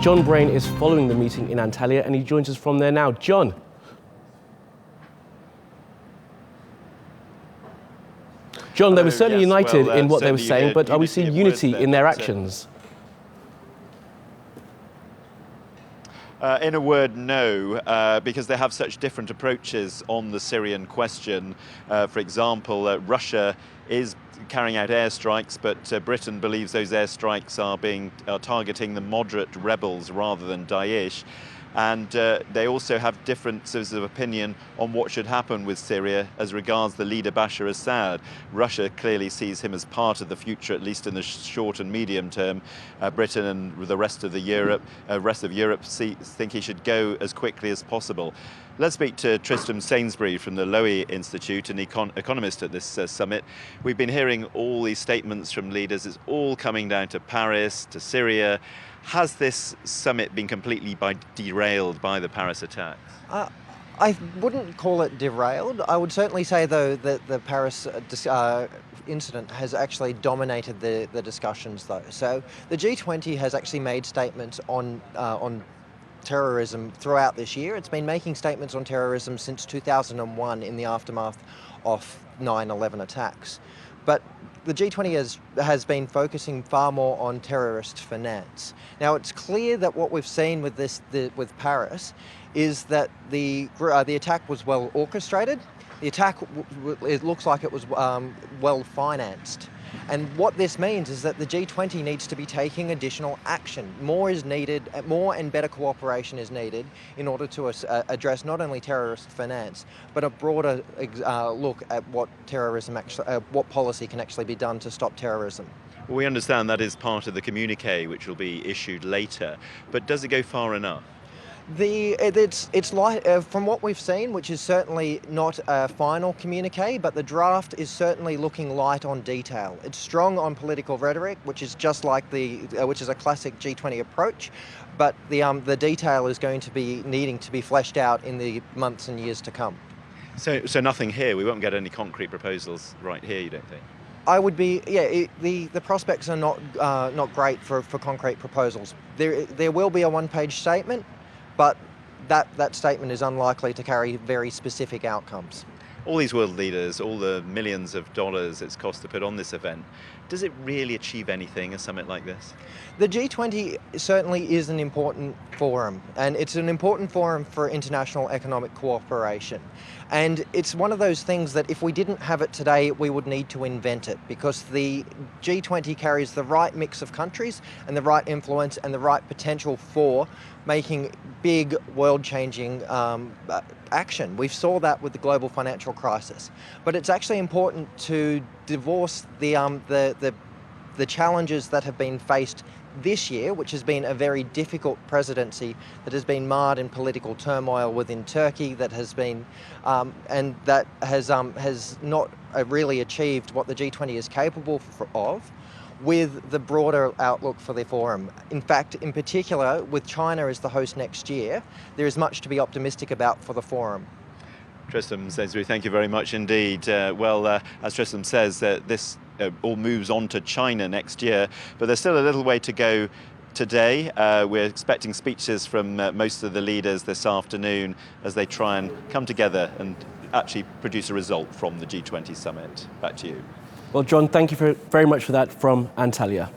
Jon Brain is following the meeting in Antalya and he joins us from there now. Jon. Jon, they were certainly united in what they were saying, but are we seeing unity in their actions? In a word, no, because they have such different approaches on the Syrian question. For example, Russia is carrying out airstrikes, but Britain believes those airstrikes are targeting the moderate rebels rather than Daesh. And they also have differences of opinion on what should happen with Syria as regards the leader Bashar Assad. Russia clearly sees him as part of the future, at least in the short and medium term. Britain and the rest of Europe think he should go as quickly as possible. Let's speak to Tristram Sainsbury from the Lowy Institute, an economist at this summit. We've been hearing all these statements from leaders. It's all coming down to Paris, to Syria. Has this summit been completely derailed by the Paris attacks? I wouldn't call it derailed. I would certainly say, though, that the Paris incident has actually dominated the discussions, though. So the G20 has actually made statements on terrorism throughout this year. It's been making statements on terrorism since 2001 in the aftermath of 9/11 attacks. But the G20 has been focusing far more on terrorist finance. Now, it's clear that what we've seen with with Paris is that the attack was well orchestrated. The attack, it looks like it was well financed. And what this means is that the G20 needs to be taking additional action. More is needed, more and better cooperation is needed in order to address not only terrorist finance, but a broader look at what what policy can actually be done to stop terrorism. Well, we understand that is part of the communique which will be issued later, but does it go far enough? It's like, from what we've seen, which is certainly not a final communique, but the draft is certainly looking light on detail. It's strong on political rhetoric, which is just like which is a classic G20 approach, but the detail is going to be needing to be fleshed out in the months and years to come. So nothing here. We won't get any concrete proposals right here, you don't think? I would be, the prospects are not great for concrete proposals. There will be a one-page statement, but that statement is unlikely to carry very specific outcomes. All these world leaders, all the millions of dollars it's cost to put on this event, does it really achieve anything, a summit like this? The G20 certainly is an important forum, and it's an important forum for international economic cooperation. And it's one of those things that if we didn't have it today, we would need to invent it, because the G20 carries the right mix of countries and the right influence and the right potential for making big world-changing action. We saw that with the global financial crisis. But it's actually important to divorce the challenges that have been faced this year, which has been a very difficult presidency that has been marred in political turmoil within Turkey, that has been and that has not really achieved what the G20 is capable of, with the broader outlook for the forum. In fact, in particular, with China as the host next year, there is much to be optimistic about for the forum. Tristram Sainsbury, thank you very much indeed. As Tristram says, this all moves on to China next year, but there's still a little way to go today. We're expecting speeches from most of the leaders this afternoon as they try and come together and actually produce a result from the G20 summit. Back to you. Well, Jon, thank you very much for that from Antalya.